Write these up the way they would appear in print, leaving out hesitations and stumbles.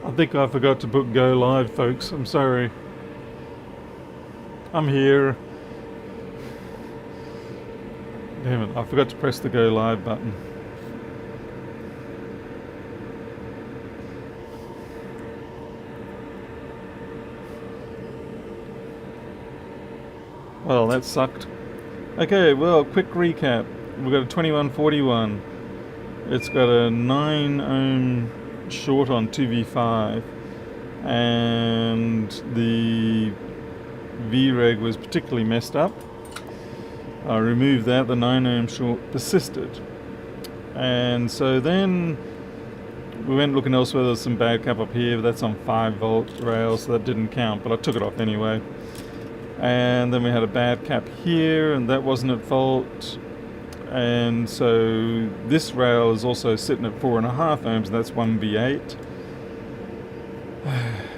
I think I forgot to put go live, folks. I'm sorry. I'm here. Damn it, I forgot to press the go live button. Well, that sucked. Okay, well, quick recap. We've got a 2141. It's got a 9 ohm short on 2v5, and the VREG was particularly messed up. I removed that, the 9 ohm short persisted. And so then we went looking elsewhere. There's some bad cap up here, but that's on 5 volt rail, so that didn't count, but I took it off anyway. And then we had a bad cap here, and that wasn't at fault. And so this rail is also sitting at 4.5 ohms, and that's 1v8.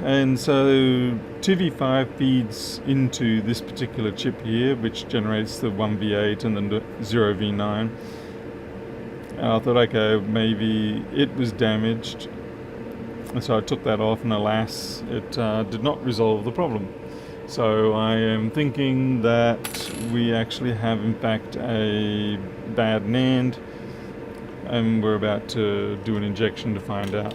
And so 2v5 feeds into this particular chip here, which generates the 1v8 and then the 0v9. And I thought, okay, maybe it was damaged. And so I took that off, and alas, it did not resolve the problem. So I am thinking that we actually have, in fact, a bad NAND, and we're about to do an injection to find out.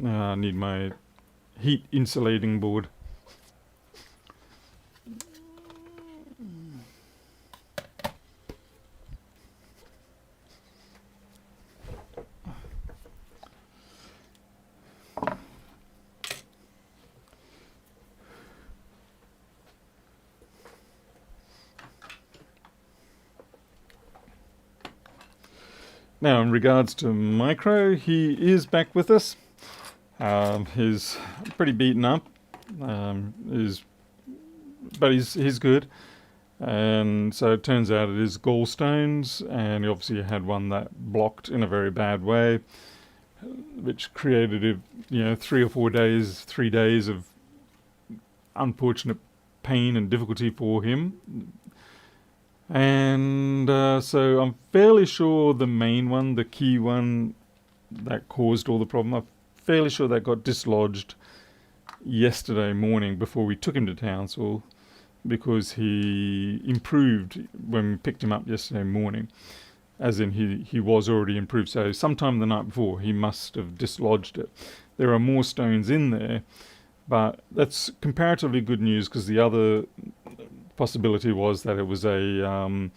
I need my heat insulating board. Now, in regards to Mikro, he is back with us. He's pretty beaten up, but he's good. And so it turns out it is gallstones, and he obviously had one that blocked in a very bad way, which created 3 days of unfortunate pain and difficulty for him. And so I'm fairly sure the main one, the key one that caused all the problem, I'm fairly sure that got dislodged yesterday morning before we took him to Townsville, because he improved when we picked him up yesterday morning. As in he was already improved. So sometime the night before he must have dislodged it. There are more stones in there, but that's comparatively good news, because the other possibility was that it was a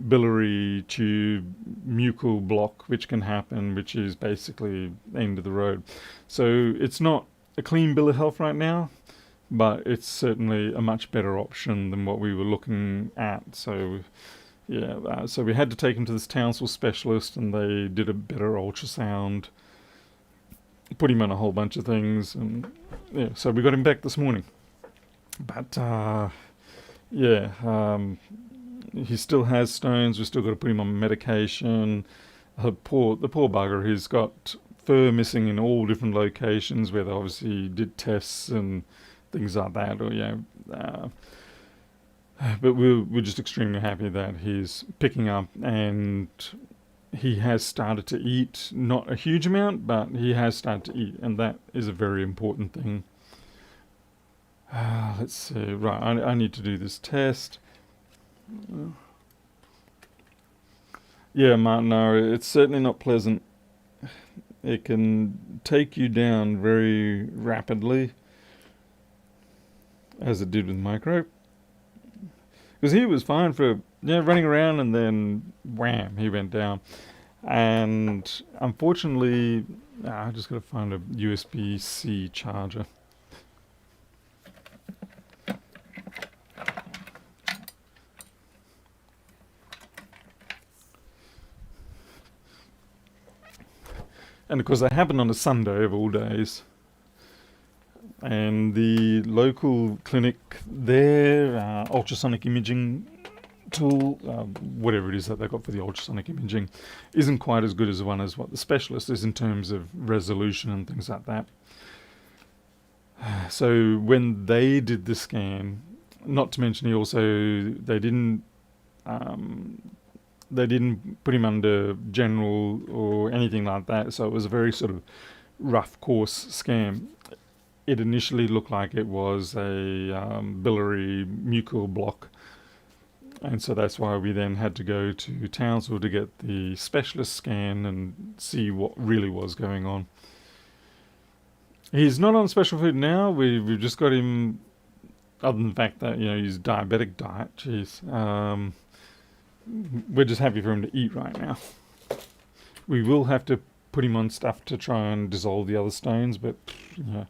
biliary tube mucal block, which can happen, which is basically end of the road. So it's not a clean bill of health right now, but it's certainly a much better option than what we were looking at. So yeah, so we had to take him to this Townsville specialist, and they did a better ultrasound, put him on a whole bunch of things, and yeah, so we got him back this morning. But he still has stones. We've still got to put him on medication. The poor bugger, he's got fur missing in all different locations where they obviously did tests and things like that. Or but we're just extremely happy that he's picking up, and he has started to eat. Not a huge amount, but he has started to eat, and that is a very important thing. Let's see. Right, I need to do this test. Yeah, Martin, it's certainly not pleasant. It can take you down very rapidly, as it did with Mikro. Because he was fine for running around, and then wham, he went down. And unfortunately, I just got to find a USB-C charger. And of course, that happened on a Sunday of all days. And the local clinic there, ultrasonic imaging tool, whatever it is that they've got for the ultrasonic imaging, isn't quite as good as what the specialist is in terms of resolution and things like that. So when they did the scan, not to mention um, they didn't put him under general or anything like that. So it was a very sort of rough, coarse scam. It initially looked like it was a biliary mucal block, and so that's why we then had to go to Townsville to get the specialist scan and see what really was going on. He's not on special food now. We've just got him. Other than the fact that he's diabetic diet, jeez, we're just happy for him to eat right now. We will have to put him on stuff to try and dissolve the other stones, but yeah.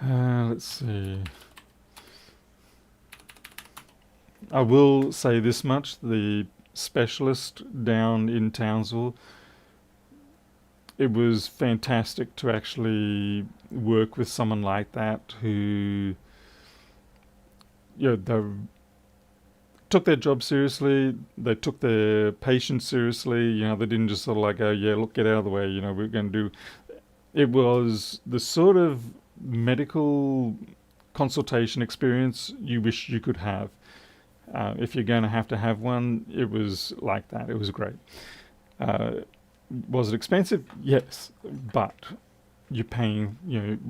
Let's see. I will say this much: the specialist down in Townsville, it was fantastic to actually work with someone like that who, they took their job seriously. They took their patients seriously. They didn't just sort of like, oh yeah, look, get out of the way. We're going to do. It was the sort of medical consultation experience you wish you could have. If you're going to have one, it was like that. It was great. Was it expensive? Yes, but you're paying.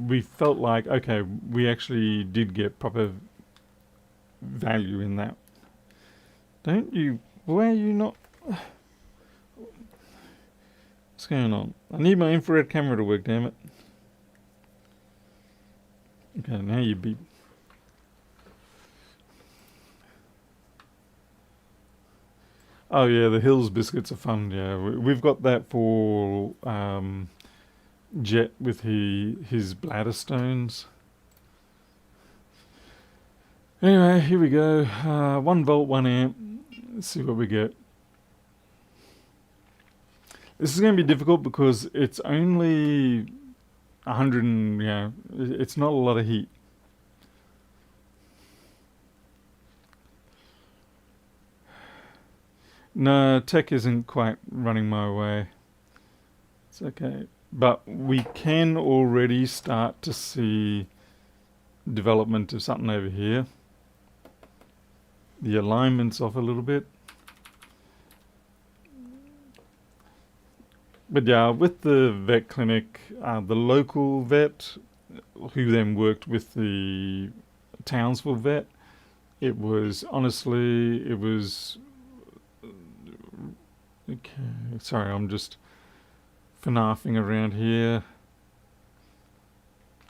We felt like, okay, we actually did get proper value in that. Don't you? Why are you not? What's going on? I need my infrared camera to work. Damn it. Okay, now you beep. Oh yeah, the Hills biscuits are fun. Yeah, we've got that for Jet with his bladder stones. Anyway, here we go. 1 volt, 1 amp. Let's see what we get. This is going to be difficult because it's only 100 and, it's not a lot of heat. No, tech isn't quite running my way. It's okay. But we can already start to see development of something over here. The alignment's off a little bit. But yeah, with the vet clinic, the local vet, who then worked with the Townsville vet, it was okay. Sorry, I'm just FNAFing around here.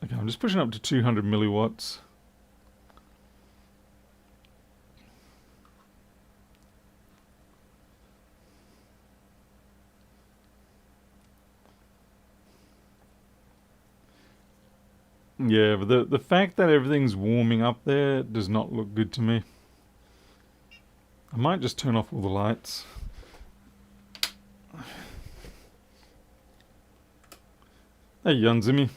Okay, I'm just pushing up to 200 milliwatts. Yeah, but the fact that everything's warming up there does not look good to me. I might just turn off all the lights. Hey, Yanzimi.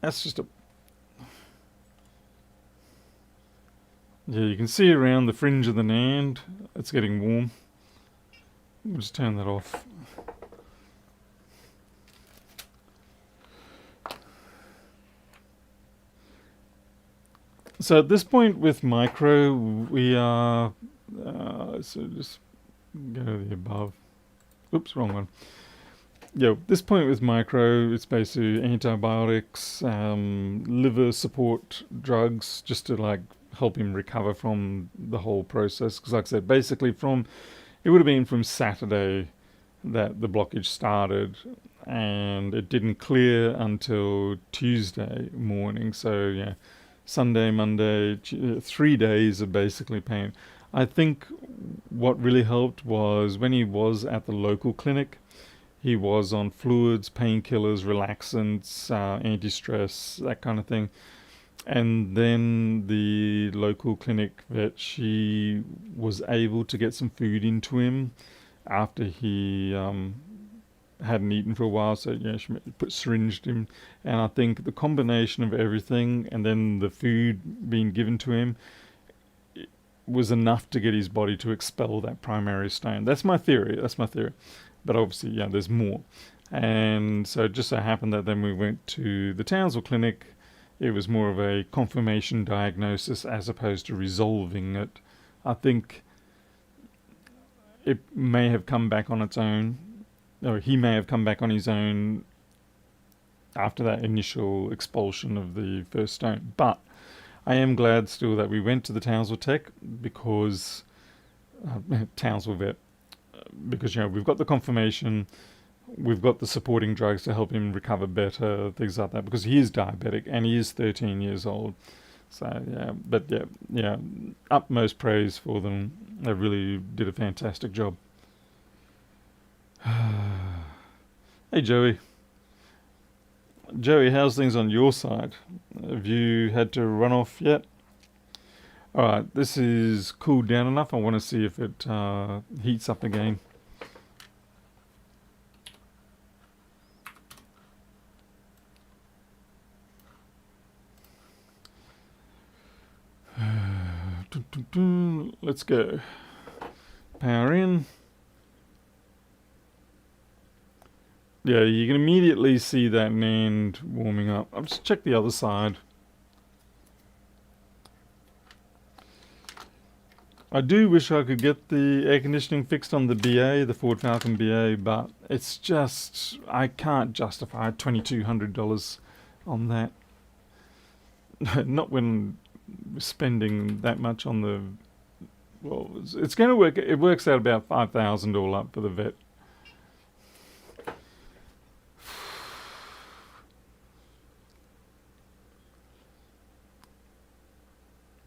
That's just a... Yeah, you can see around the fringe of the NAND, it's getting warm. We'll just turn that off. So at this point with Mikro, we are... so just go to the above. Oops, wrong one. Yeah, at this point with Mikro, it's basically antibiotics, liver support drugs, just to like help him recover from the whole process. Because like I said, basically it would have been from Saturday that the blockage started, and it didn't clear until Tuesday morning. So yeah, Sunday, Monday, 3 days of basically pain. I think what really helped was when he was at the local clinic, he was on fluids, painkillers, relaxants, anti-stress, that kind of thing. And then the local clinic vet, she was able to get some food into him after he hadn't eaten for a while, so she syringed him. And I think the combination of everything and then the food being given to him was enough to get his body to expel that primary stone. That's my theory. But obviously, there's more. And so it just so happened that then we went to the Townsville Clinic. It was more of a confirmation diagnosis as opposed to resolving it. I think it may have come back on its own, or he may have come back on his own after that initial expulsion of the first stone. But I am glad still that we went to the Townsville Tech because Townsville Vet, because we've got the confirmation. We've got the supporting drugs to help him recover better, things like that, because he is diabetic and he is 13 years old. So, utmost praise for them. They really did a fantastic job. Hey, Joey. Joey, how's things on your side? Have you had to run off yet? Alright, this is cooled down enough. I want to see if it heats up again. Let's go. Power in. Yeah, you can immediately see that NAND warming up. I'll just check the other side. I do wish I could get the air conditioning fixed on the BA, the Ford Falcon BA, but it's just, I can't justify $2,200 on that. Not when spending that much on the, well, it's going to work. It works out about $5,000 all up for the vet.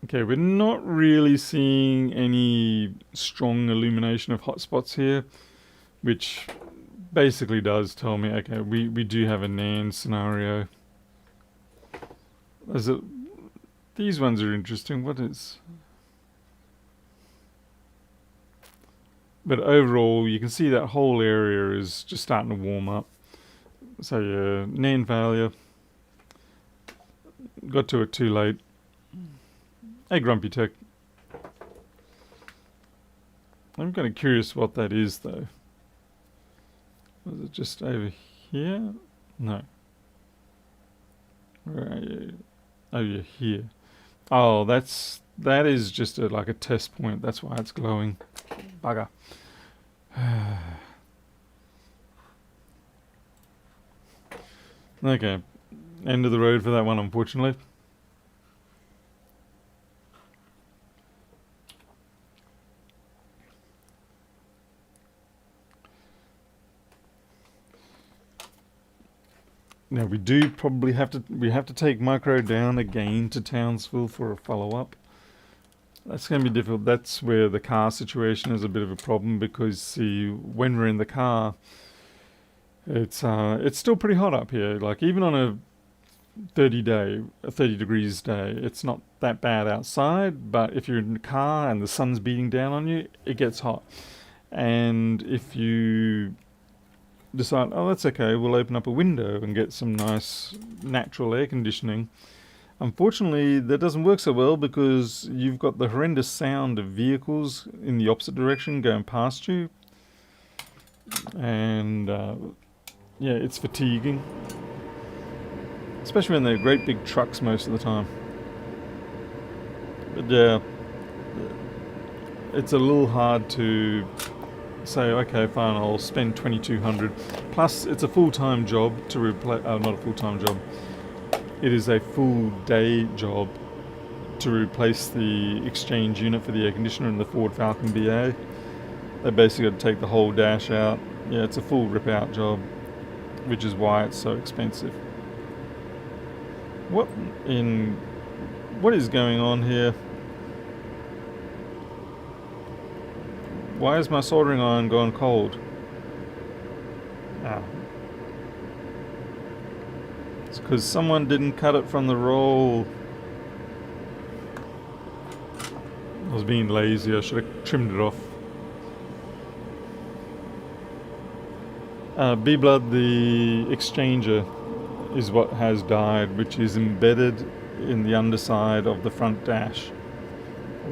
Okay, we're not really seeing any strong illumination of hotspots here, which basically does tell me, okay, we do have a NAND scenario. These ones are interesting. What is... But overall, you can see that whole area is just starting to warm up. So yeah, NAND failure. Got to it too late. Hey, Grumpy Tech. I'm kind of curious what that is, though. Was it just over here? No. Where are you? Oh, you're here. Oh, that is just like a test point. That's why it's glowing. Bugger. Okay. End of the road for that one, unfortunately. Now we do probably have to take Mikro down again to Townsville for a follow-up. That's going to be difficult. That's where the car situation is a bit of a problem because see, when we're in the car, it's still pretty hot up here. Like even on a 30 degrees day, it's not that bad outside, but if you're in the car and the sun's beating down on you, it gets hot. And if you decide, oh, that's okay, we'll open up a window and get some nice natural air conditioning. Unfortunately, that doesn't work so well because you've got the horrendous sound of vehicles in the opposite direction going past you. And, yeah, it's fatiguing. Especially when they're great big trucks most of the time. But, yeah, it's a little hard to say, okay, fine, I'll spend $2,200. Plus, it's a full-time job to replace. Not a full-time job. It is a full day job to replace the exchange unit for the air conditioner in the Ford Falcon BA. They basically got to take the whole dash out. Yeah, it's a full rip-out job, which is why it's so expensive. What is going on here? Why is my soldering iron gone cold? Ah. It's because someone didn't cut it from the roll. I was being lazy, I should have trimmed it off. B-blood, the exchanger, is what has died, which is embedded in the underside of the front dash,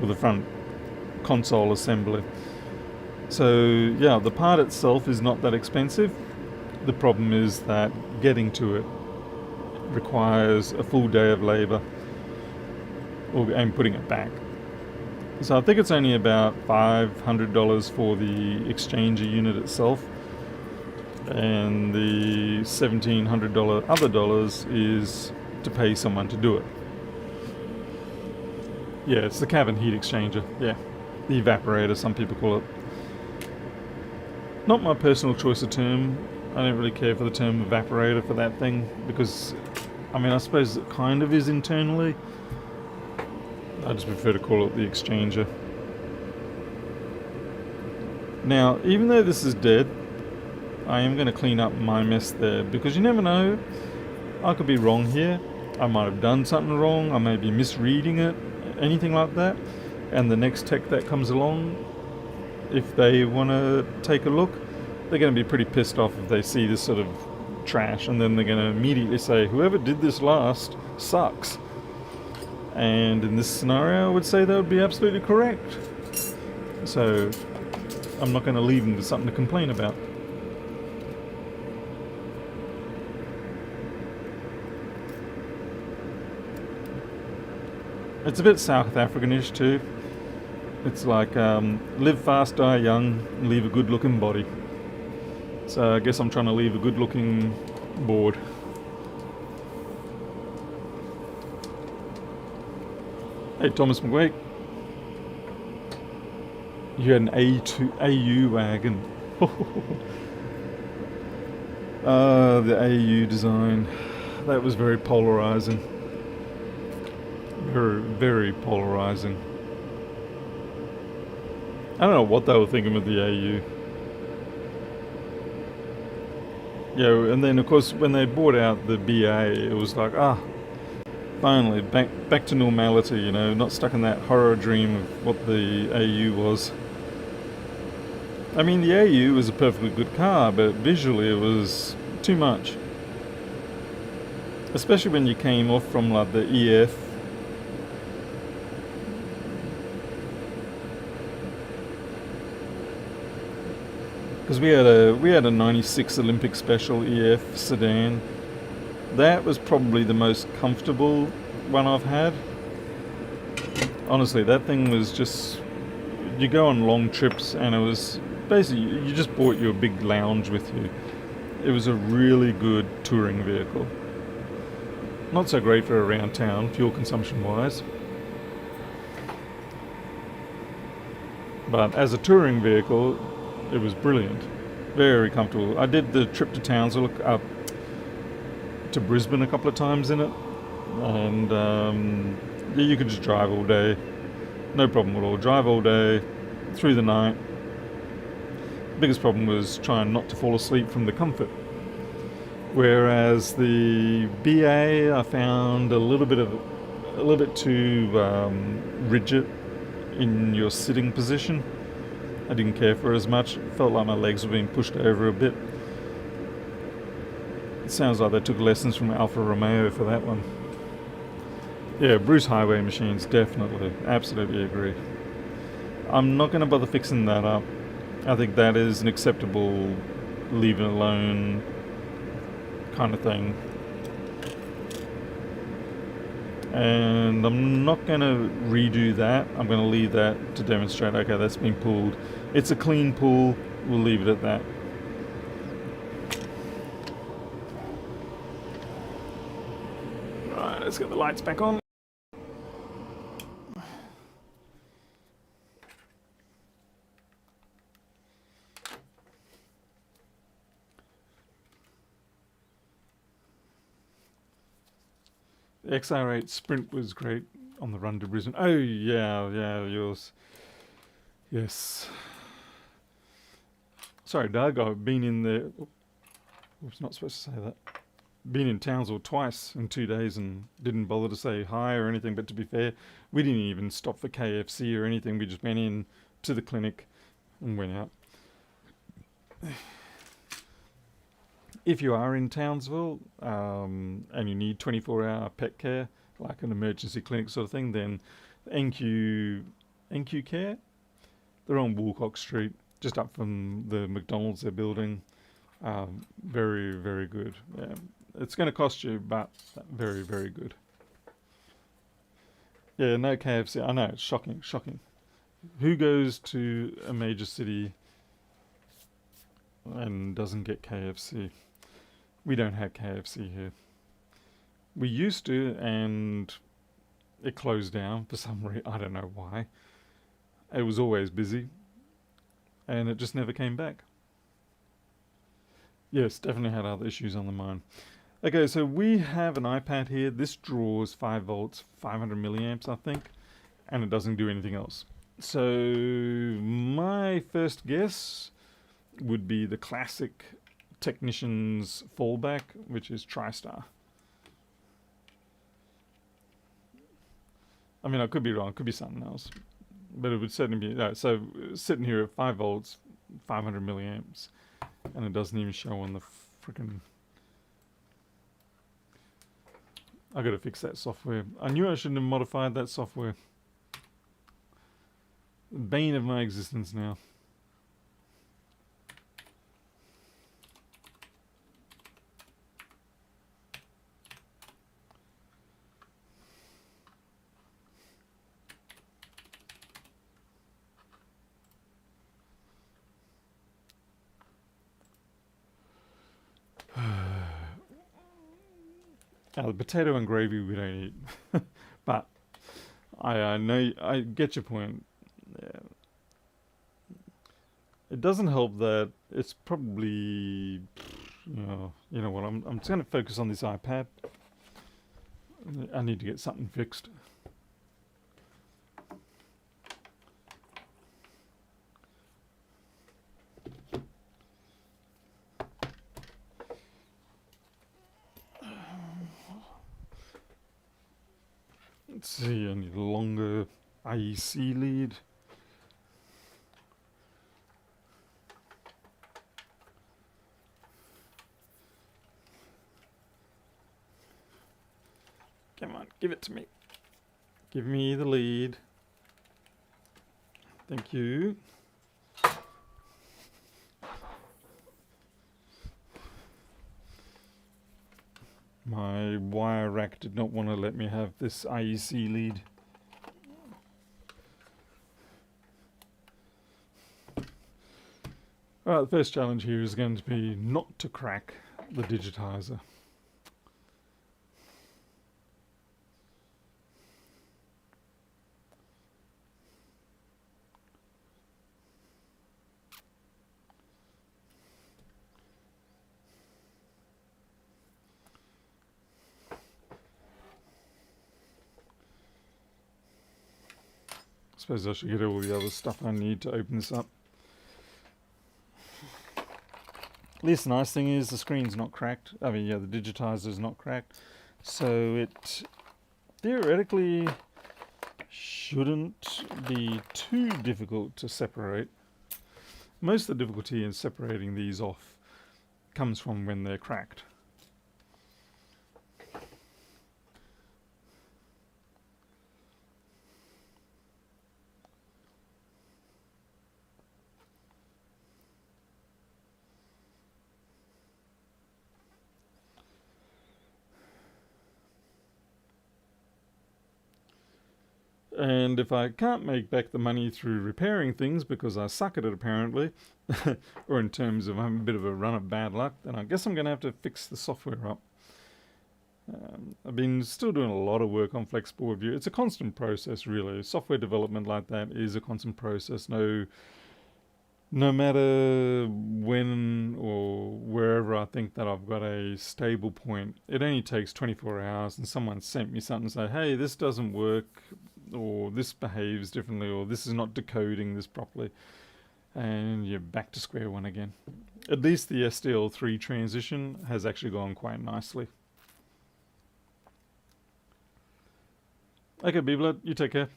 or the front console assembly. So yeah, the part itself is not that expensive. The problem is that getting to it requires a full day of labour and putting it back. So I think it's only about $500 for the exchanger unit itself, and the $1,700 other dollars is to pay someone to do it. Yeah, it's the cabin heat exchanger. Yeah, the evaporator, some people call it. Not my personal choice of term. I don't really care for the term evaporator for that thing, because, I mean, I suppose it kind of is internally. I just prefer to call it the exchanger. Now, even though this is dead, I am going to clean up my mess there, because you never know. I could be wrong here. I might have done something wrong. I may be misreading it, anything like that. And the next tech that comes along, if they want to take a look, they're going to be pretty pissed off if they see this sort of trash, and then they're going to immediately say, whoever did this last sucks. And in this scenario, I would say that would be absolutely correct. So I'm not going to leave them with something to complain about. It's a bit South Africanish too. It's like live fast, die young, leave a good looking body. So I guess I'm trying to leave a good looking board. Hey Thomas McWake, you had an AU wagon. The AU design, that was very polarizing. Very, very polarizing. I don't know what they were thinking with the AU. Yeah, and then of course when they bought out the BA, it was like, finally, back to normality, you know, not stuck in that horror dream of what the AU was. I mean, the AU was a perfectly good car, but visually it was too much. Especially when you came off from like the EF. Because we had a 96 Olympic Special EF sedan. That was probably the most comfortable one I've had. Honestly, that thing was just... You go on long trips and it was... Basically, you just bought you a big lounge with you. It was a really good touring vehicle. Not so great for around town, fuel consumption wise. But as a touring vehicle, it was brilliant. Very comfortable. I did the trip to Townsville, up to Brisbane a couple of times in it. And you could just drive all day. No problem at all. Drive all day, through the night. Biggest problem was trying not to fall asleep from the comfort. Whereas the BA, I found a little bit too rigid in your sitting position. I didn't care for it as much. It felt like my legs were being pushed over a bit. It sounds like they took lessons from Alfa Romeo for that one. Yeah, Bruce Highway Machines, definitely. Absolutely agree. I'm not going to bother fixing that up. I think that is an acceptable leave it alone kind of thing. And I'm not going to redo that. I'm going to leave that to demonstrate, okay, that's been pulled. It's a clean pull. We'll leave it at that. Right, let's get the lights back on. The XR8 Sprint was great on the run to Brisbane. Oh, yeah, yours. Yes. Sorry, Doug, I've been in there. I was not supposed to say that. Been in Townsville twice in 2 days and didn't bother to say hi or anything, but to be fair, we didn't even stop for KFC or anything. We just went in to the clinic and went out. if you are in Townsville and you need 24-hour pet care, like an emergency clinic sort of thing, then NQ Care, they're on Woolcock Street, just up from the McDonald's they're building. Very, very good. Yeah. It's going to cost you, but very, very good. Yeah, no KFC. I know, it's shocking, shocking. Who goes to a major city and doesn't get KFC? We don't have KFC here. We used to, and it closed down for some reason. I don't know why. It was always busy, and it just never came back. Yes, definitely had other issues on the mind. Okay, so we have an iPad here. This draws 5 volts, 500 milliamps, I think, and it doesn't do anything else. So my first guess would be the classic technician's fallback, which is TriStar. I mean, I could be wrong. It could be something else. But it would certainly be... so sitting here at 5 volts, 500 milliamps, and it doesn't even show on the freaking... I gotta fix that software. I knew I shouldn't have modified that software. Bane of my existence now. Now, the potato and gravy we don't eat. But I know, I get your point. Yeah. It doesn't help that it's probably, you know what, I'm just going to focus on this iPad. I need to get something fixed. Let's see, I need a longer IEC lead. Come on, give it to me. Give me the lead. Thank you. My wire rack did not want to let me have this IEC lead. Alright, the first challenge here is going to be not to crack the digitizer. I suppose I should get all the other stuff I need to open this up. At least the nice thing is the screen's not cracked. I mean, yeah, the digitizer's not cracked. So it theoretically shouldn't be too difficult to separate. Most of the difficulty in separating these off comes from when they're cracked. And if I can't make back the money through repairing things because I suck at it apparently, or in terms of having a bit of a run of bad luck, then I guess I'm going to have to fix the software up. I've been still doing a lot of work on Flexible Review. It's a constant process really. Software development like that is a constant process. No matter when or wherever I think that I've got a stable point, it only takes 24 hours and someone sent me something and say, hey, this doesn't work, or this behaves differently, or this is not decoding this properly, and you're back to square one again. At least the SDL3 transition has actually gone quite nicely. Okay, Beeblet, you take care.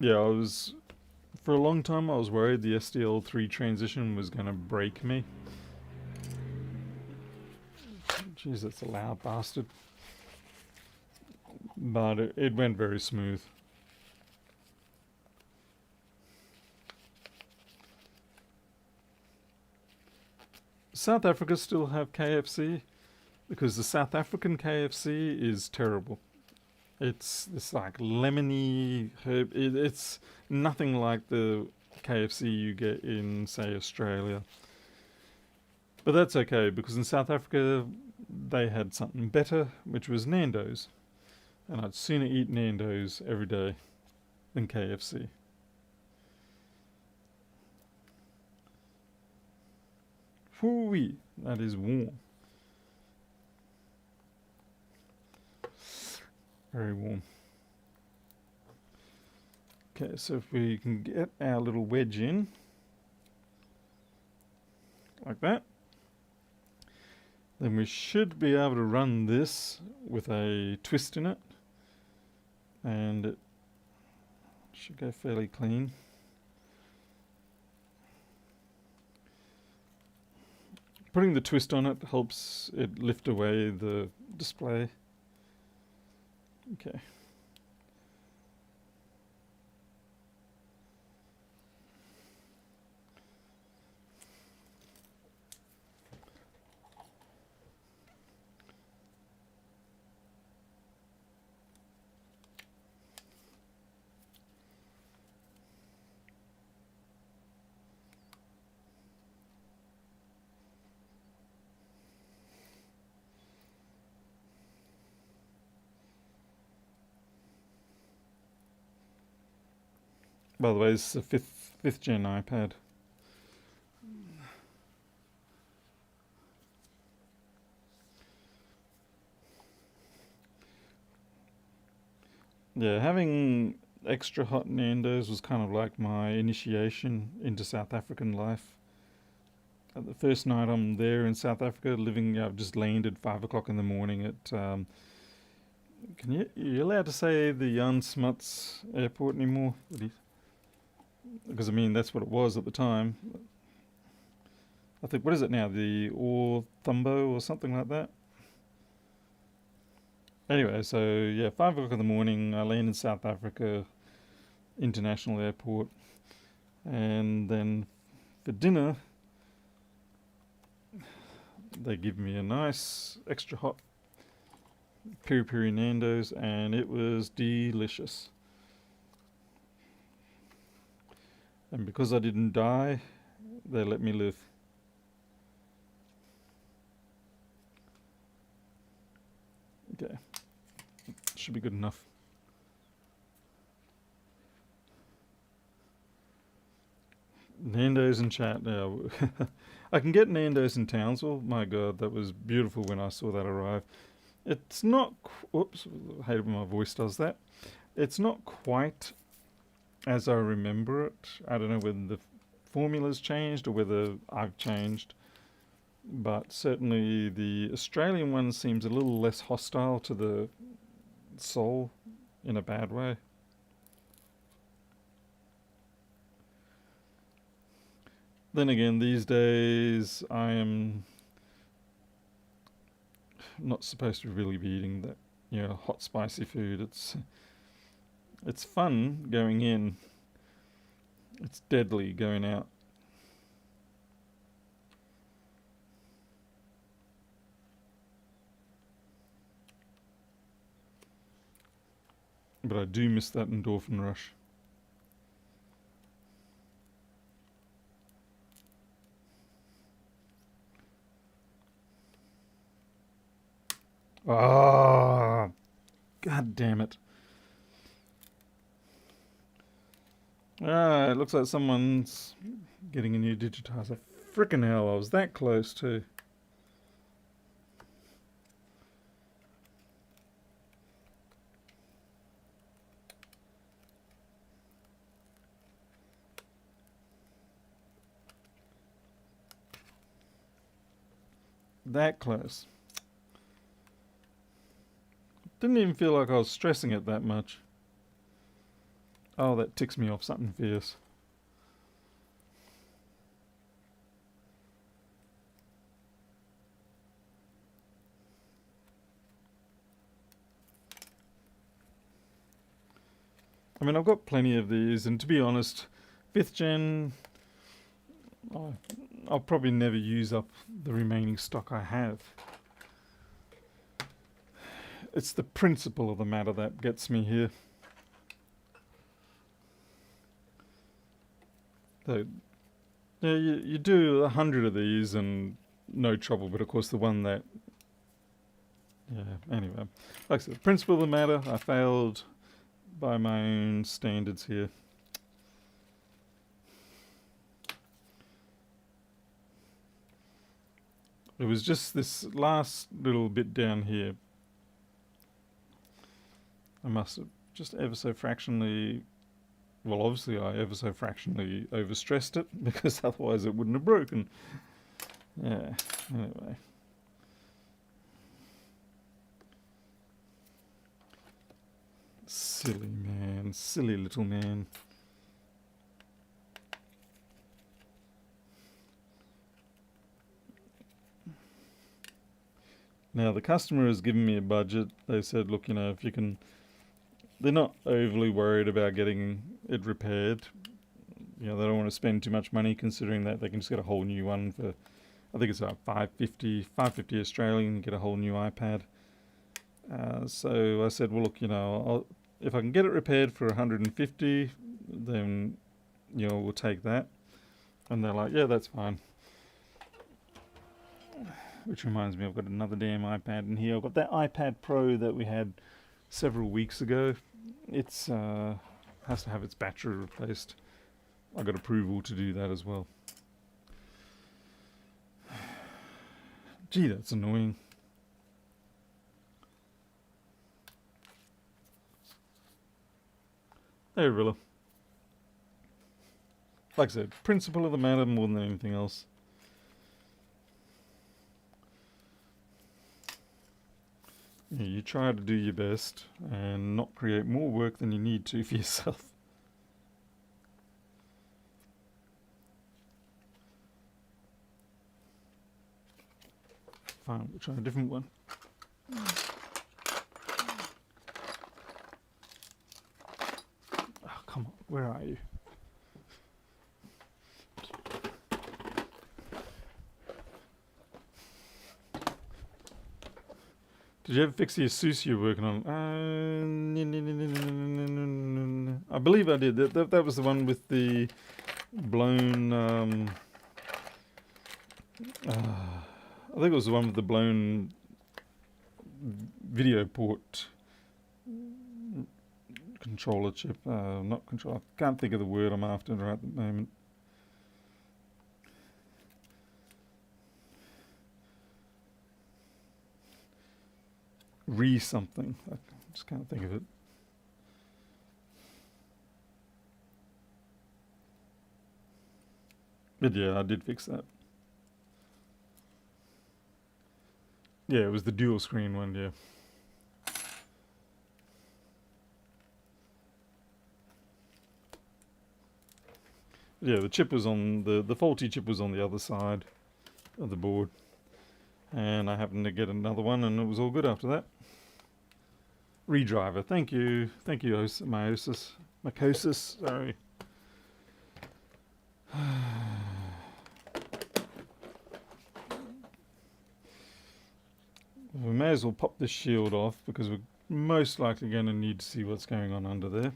Yeah, For a long time I was worried the SDL3 transition was going to break me. Jeez, that's a loud bastard. But it went very smooth. South Africa still have KFC because the South African KFC is terrible. It's this like lemony herb. It's nothing like the KFC you get in, say, Australia. But that's okay because in South Africa they had something better, which was Nando's. And I'd sooner eat Nando's every day than KFC. Whoo-wee, that is warm. Very warm. Okay, so if we can get our little wedge in, like that, then we should be able to run this with a twist in it. And it should go fairly clean. Putting the twist on it helps it lift away the display. Okay. By the way, this is a fifth gen iPad. Yeah, having extra hot Nando's was kind of like my initiation into South African life. The first night I'm there in South Africa, I've just landed 5 o'clock in the morning at you're allowed to say the Jan Smuts airport anymore? Because I mean that's what it was at the time. I think, what is it now? The Thumbo or something like that. Anyway, so yeah, 5 o'clock in the morning, I land in South Africa International Airport, and then for dinner, they give me a nice extra hot peri peri Nando's, and it was delicious. And because I didn't die, they let me live. Okay, should be good enough. Nando's in chat now. I can get Nando's in Townsville. My God, that was beautiful when I saw that arrive. It's not. Oops, I hate it when my voice does that. It's not quite as I remember it. I don't know whether the formula's changed or whether I've changed. But certainly the Australian one seems a little less hostile to the soul in a bad way. Then again, these days I am not supposed to really be eating that, hot spicy food. It's fun going in. It's deadly going out. But I do miss that endorphin rush. Ah, God damn it. It looks like someone's getting a new digitizer. Frickin' hell, I was that close too. That close. Didn't even feel like I was stressing it that much. Oh, that ticks me off something fierce. I mean, I've got plenty of these, and to be honest, 5th gen, I'll probably never use up the remaining stock I have. It's the principle of the matter that gets me here. So, yeah, you do 100 of these and no trouble, but of course the one that... Yeah, anyway. Like I said, principle of the matter, I failed by my own standards here. It was just this last little bit down here. I must have just ever so fractionally... Well, obviously I ever so fractionally overstressed it, because otherwise it wouldn't have broken. Yeah, anyway. Silly man, silly little man. Now the customer has given me a budget. They said, look, if you can... They're not overly worried about getting it repaired. They don't want to spend too much money, considering that they can just get a whole new one for, I think it's about $550 Australian, get a whole new iPad. So I said, well, look, if I can get it repaired for 150, then we'll take that. And they're like, yeah, that's fine. Which reminds me, I've got another damn iPad in here. I've got that iPad Pro that we had several weeks ago. It's has to have its battery replaced. I got approval to do that as well. Gee, that's annoying. Hey, Rilla. Like I said, principle of the matter more than anything else. Yeah, you try to do your best and not create more work than you need to for yourself. Fine, we'll try a different one. Oh, come on, where are you? Did you ever fix the Asus you're working on? I believe I did. That was the one with the blown... I think it was the one with the blown video port controller chip. Not controller. I can't think of the word I'm after right at the moment. Something. I just can't think of it. But yeah, I did fix that. Yeah, it was the dual screen one, yeah. Yeah, the chip was on the faulty chip was on the other side of the board. And I happened to get another one, and it was all good after that. Redriver, thank you, Mycosis, sorry. We may as well pop this shield off, because we're most likely going to need to see what's going on under there.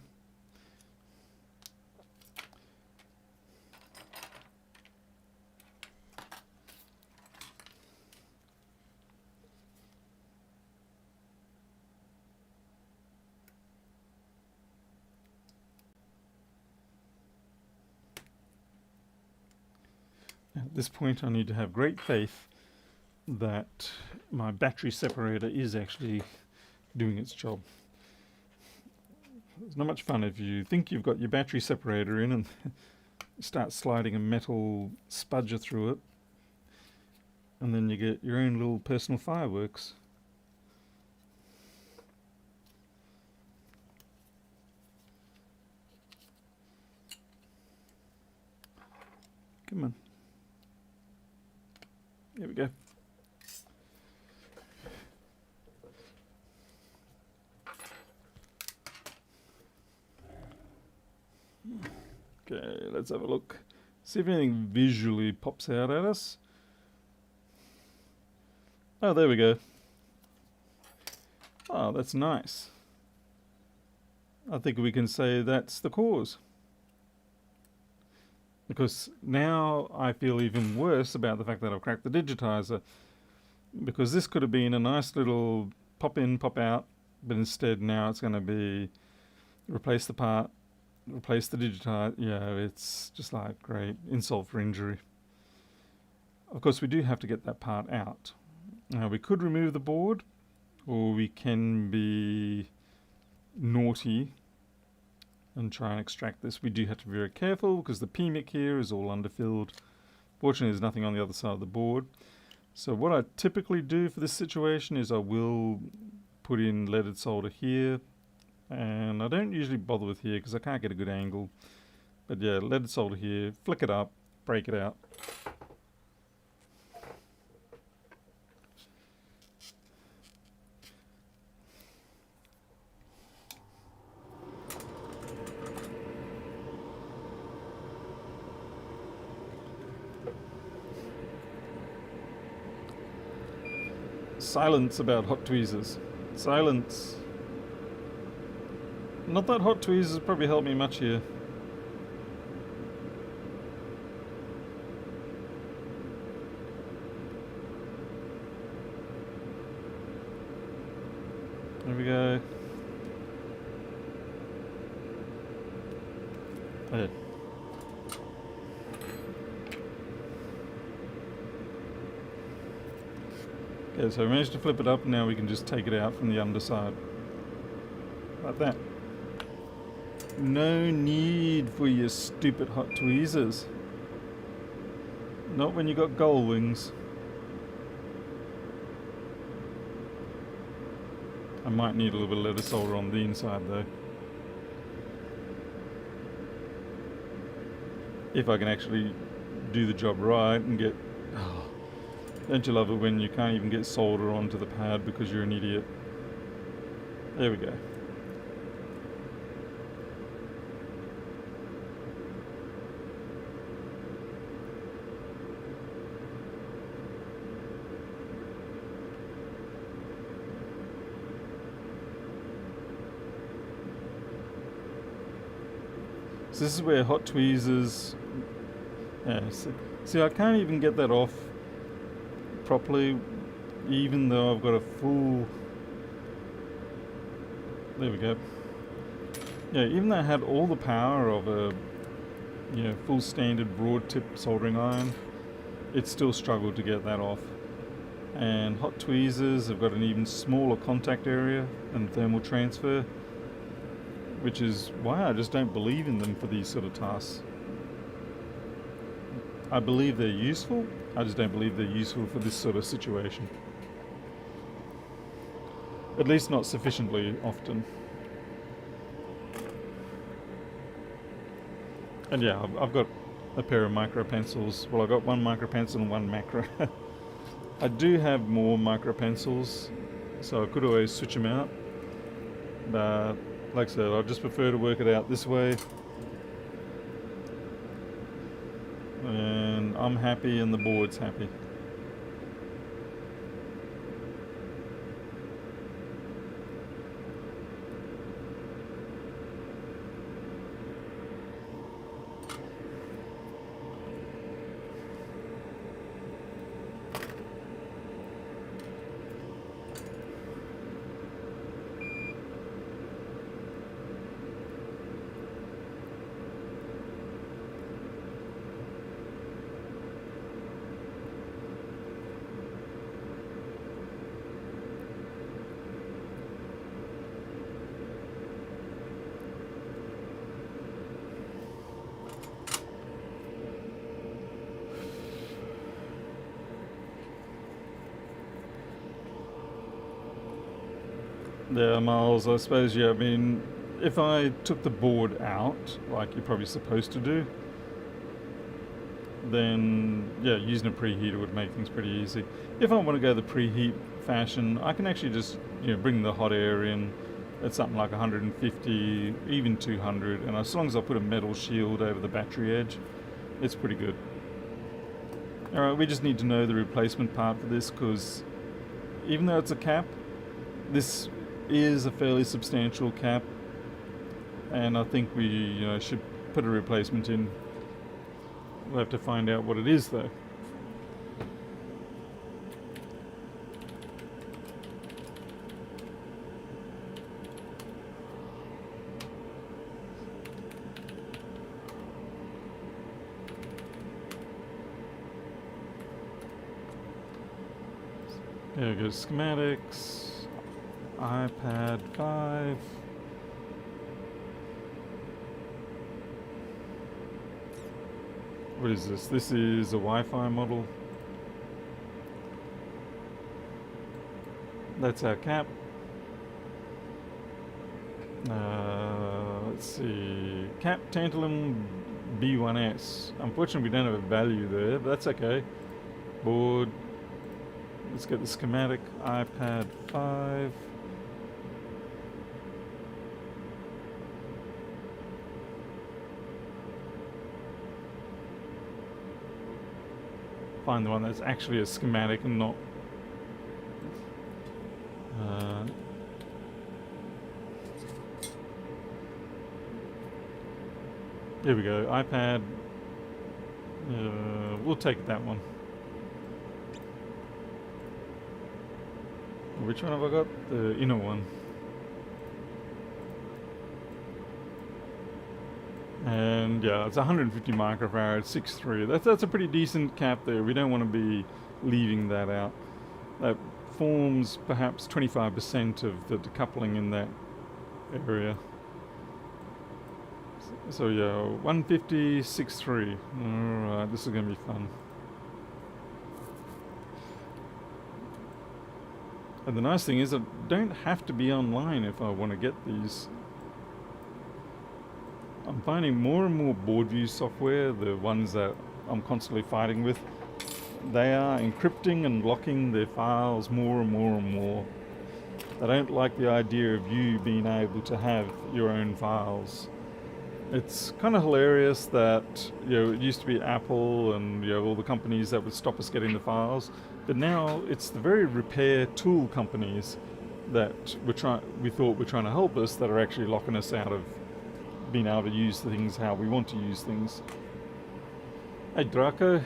At this point I need to have great faith that my battery separator is actually doing its job. It's not much fun if you think you've got your battery separator in and start sliding a metal spudger through it, and then you get your own little personal fireworks. Come on. Here we go. Okay, let's have a look. See if anything visually pops out at us. Oh, there we go. Oh, that's nice. I think we can say that's the cause. Because now I feel even worse about the fact that I've cracked the digitizer. Because this could have been a nice little pop in, pop out, but instead now it's going to be replace the part, replace the digitizer. Yeah, it's just like great insult for injury. Of course, we do have to get that part out. Now, we could remove the board, or we can be naughty and try and extract this. We do have to be very careful because the PMIC here is all underfilled. Fortunately, there's nothing on the other side of the board. So what I typically do for this situation is I will put in leaded solder here, and I don't usually bother with here because I can't get a good angle. But yeah, leaded solder here, flick it up, break it out. Silence about hot tweezers. Silence. Not that hot tweezers probably help me much here. There we go. There. Okay, so we managed to flip it up, and now we can just take it out from the underside. Like that. No need for your stupid hot tweezers. Not when you got gull wings. I might need a little bit of leather solder on the inside though. If I can actually do the job right and get... Oh, don't you love it when you can't even get solder onto the pad because you're an idiot? There we go. So this is where hot tweezers... Yeah, see, I can't even get that off properly, even though I've got a full... There we go. Yeah, even though I had all the power of a full standard broad tip soldering iron, it still struggled to get that off. And hot tweezers have got an even smaller contact area and thermal transfer, which is why I just don't believe in them for these sort of tasks. I believe they're useful, I just don't believe they're useful for this sort of situation. At least not sufficiently often. And yeah, I've got a pair of micro pencils. Well, I've got one micro pencil and one macro. I do have more micro pencils, so I could always switch them out. But like I said, I just prefer to work it out this way. And I'm happy and the board's happy. Yeah, Miles, I suppose, yeah, I mean, if I took the board out, like you're probably supposed to do, then, yeah, using a preheater would make things pretty easy. If I want to go the preheat fashion, I can actually just, bring the hot air in It's something like 150, even 200, and as long as I put a metal shield over the battery edge, it's pretty good. Alright, we just need to know the replacement part for this, because even though it's a cap, this is a fairly substantial cap, and I think we should put a replacement in. We'll have to find out what it is though. There we go, schematics, iPad 5. What is this? This is a Wi-Fi model. That's our cap. Let's see. Cap Tantalum B1S. Unfortunately, we don't have a value there, but that's okay. Board. Let's get the schematic. iPad 5. Find the one that's actually a schematic and not there we go, iPad. We'll take that one. Which one have I got? The inner one. And yeah, it's 150 microfarad, 6.3. That's a pretty decent cap there. We don't want to be leaving that out. That forms perhaps 25% of the decoupling in that area. So yeah, 150, 6.3. Alright, this is going to be fun. And the nice thing is I don't have to be online if I want to get these. I'm finding more and more board view software, the ones that I'm constantly fighting with, they are encrypting and locking their files more and more and more. They don't like the idea of you being able to have your own files. It's kind of hilarious that it used to be Apple and all the companies that would stop us getting the files, but now it's the very repair tool companies that we thought were trying to help us that are actually locking us out of being able to use things how we want to use things. Hey Draco.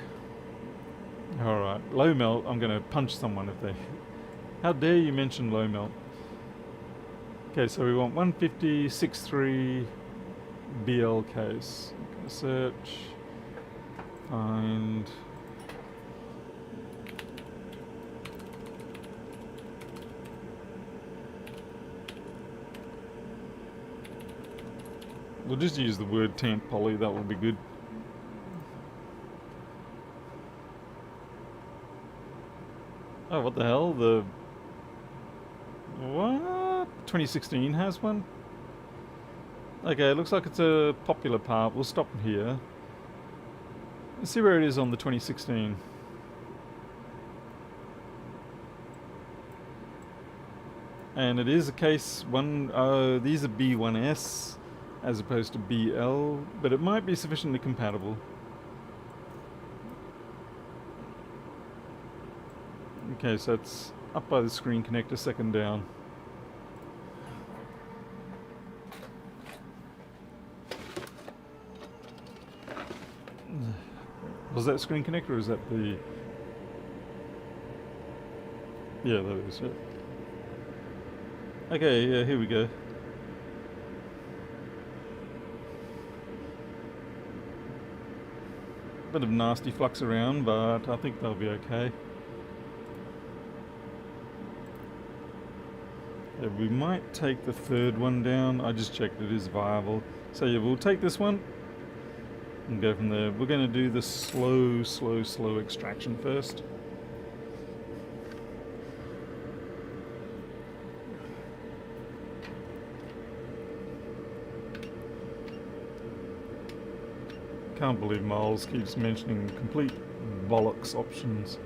Alright, low melt, I'm going to punch someone if they... How dare you mention low melt. Okay, so we want 150, 6.3 BL case. Okay, search, find... We'll just use the word tamp poly, that will be good. Oh, what the hell? What? 2016 has one? Okay, it looks like it's a popular part. We'll stop here. Let's see where it is on the 2016. And it is a case one, these are B1S. As opposed to BL, but it might be sufficiently compatible. Okay, so it's up by the screen connector, second down. Was that screen connector or is that the... Yeah, that is it. Okay, yeah, here we go. Bit of nasty flux around, but I think they'll be okay. Yeah, we might take the third one down. I just checked it is viable. So yeah, we'll take this one and go from there. We're going to do the slow extraction first. Can't believe Miles keeps mentioning complete bollocks options.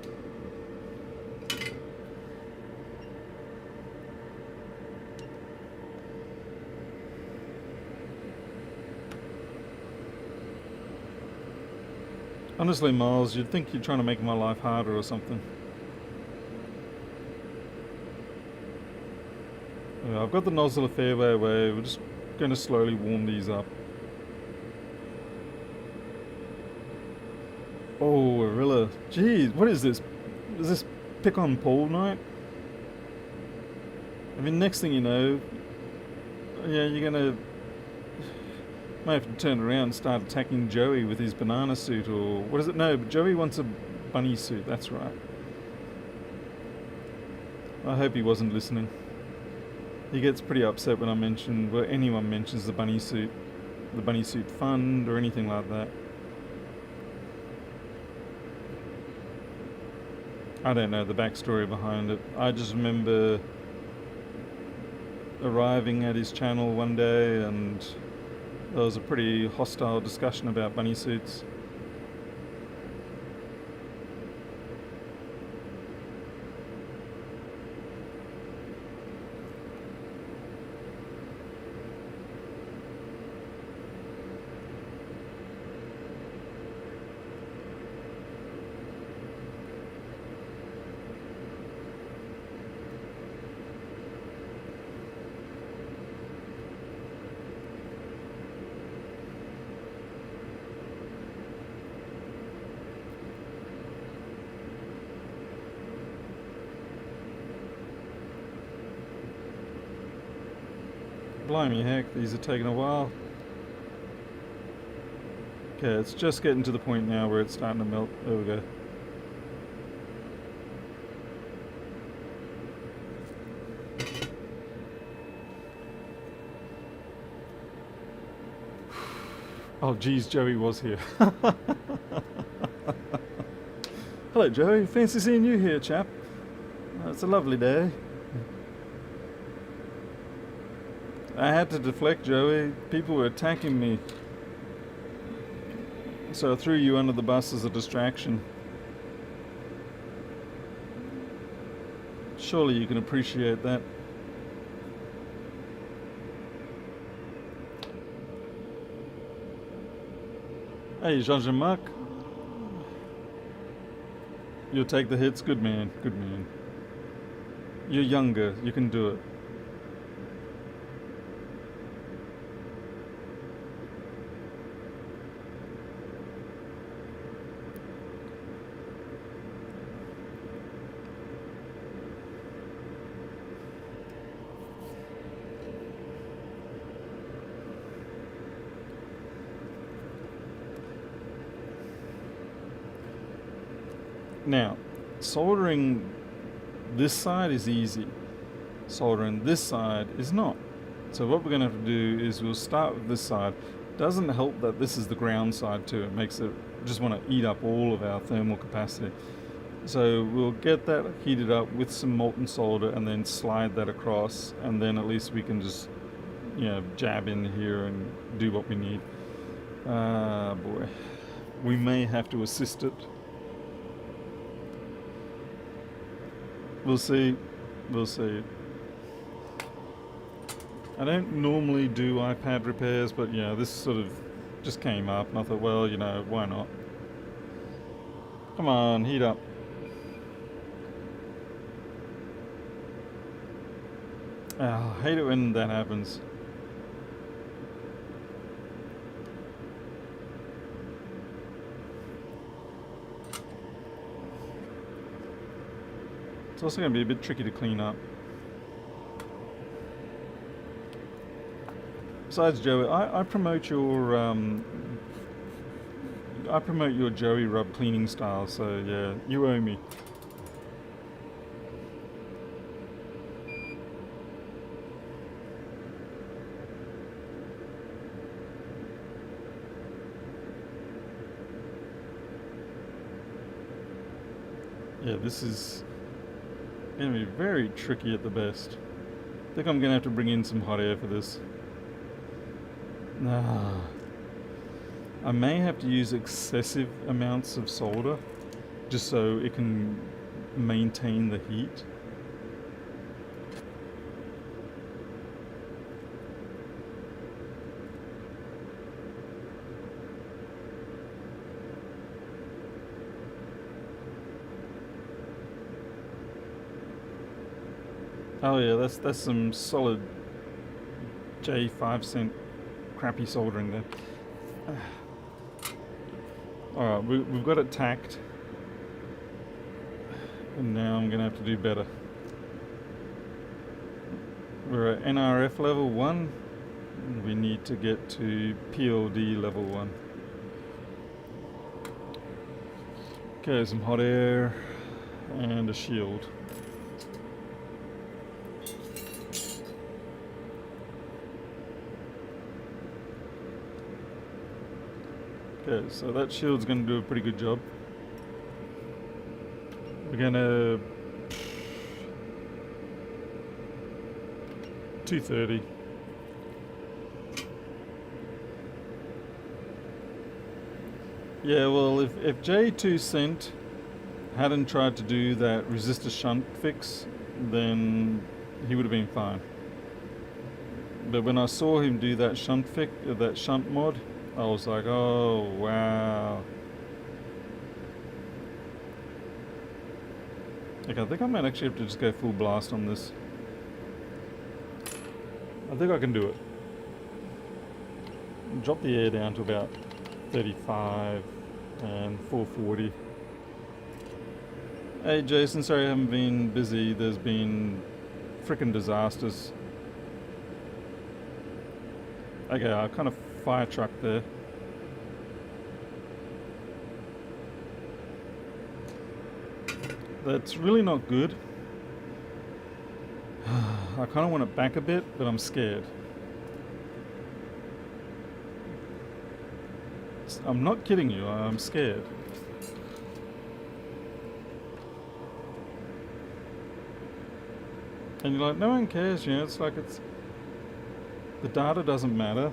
Honestly, Miles, you'd think you're trying to make my life harder or something. Yeah, I've got the nozzle a fair way away. We're just going to slowly warm these up. Oh, Arilla. Jeez, what is this? Is this pick on Paul night? I mean, next thing you know, yeah, you're gonna might have to turn around and start attacking Joey with his banana suit, or what is it? No, but Joey wants a bunny suit. That's right. I hope he wasn't listening. He gets pretty upset when anyone mentions the bunny suit fund, or anything like that. I don't know the backstory behind it. I just remember arriving at his channel one day and there was a pretty hostile discussion about bunny suits. Blimey heck, these are taking a while. Okay, it's just getting to the point now where it's starting to melt. There we go. Oh geez, Joey was here. Hello Joey, fancy seeing you here, chap. It's a lovely day. I had to deflect, Joey. People were attacking me. So I threw you under the bus as a distraction. Surely you can appreciate that. Hey, Jean-Marc. You'll take the hits? Good man, good man. You're younger, you can do it. Now, soldering this side is easy. Soldering this side is not. So what we're going to have to do is we'll start with this side. Doesn't help that this is the ground side too. It makes it just want to eat up all of our thermal capacity. So we'll get that heated up with some molten solder and then slide that across, and then at least we can just, jab in here and do what we need. Boy. We may have to assist it. We'll see. We'll see. I don't normally do iPad repairs, but yeah, this sort of just came up and I thought, well, why not? Come on, heat up. Oh, I hate it when that happens. It's also going to be a bit tricky to clean up. Besides Joey, I promote your Joey rub cleaning style, so yeah, you owe me. Yeah, this is going to be very tricky at the best. I think I'm going to have to bring in some hot air for this. I may have to use excessive amounts of solder just so it can maintain the heat. Oh yeah, that's some solid J 5 cent crappy soldering there. Alright, we've got it tacked. And now I'm gonna have to do better. We're at NRF level 1. We need to get to PLD level 1. Okay, some hot air and a shield. Okay, so that shield's going to do a pretty good job. We're going to 230. Yeah, well, if J2 Cent hadn't tried to do that resistor shunt fix, then he would have been fine. But when I saw him do that that shunt mod, I was like, oh wow. Okay, I think I might actually have to just go full blast on this. I think I can do it. Drop the air down to about 35 and 440. Hey Jason, sorry I haven't been busy. There's been frickin' disasters. Okay, I kind of fire truck there. That's really not good. I kind of want it back a bit, but I'm scared. I'm not kidding you, I'm scared. And you're like, no one cares, you know, it's like the data doesn't matter.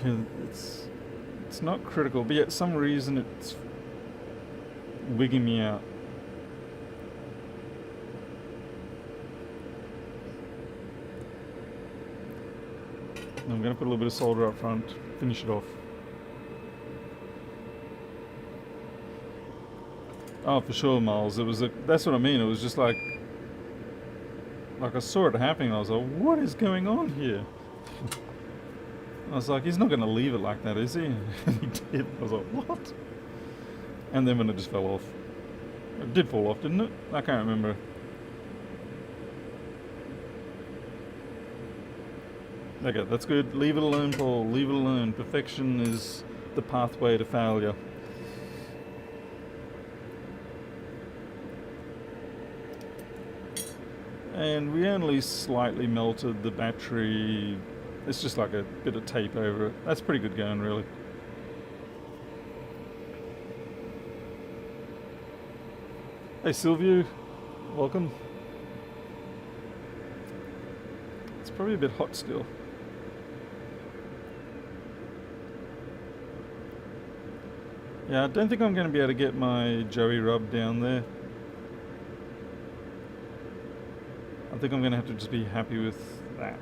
It's not critical, but yet some reason it's wigging me out. And I'm going to put a little bit of solder up front, finish it off. Oh, for sure, Miles. That's what I mean. It was just like I saw it happening. I was like, what is going on here? I was like, he's not going to leave it like that, is he? And he did. I was like, what? And then when it just fell off. It did fall off, didn't it? I can't remember. Okay, that's good. Leave it alone, Paul. Leave it alone. Perfection is the pathway to failure. And we only slightly melted the battery. It's just like a bit of tape over it. That's pretty good going, really. Hey Silvio, welcome. It's probably a bit hot still. Yeah, I don't think I'm going to be able to get my Joey rub down there. I think I'm going to have to just be happy with that.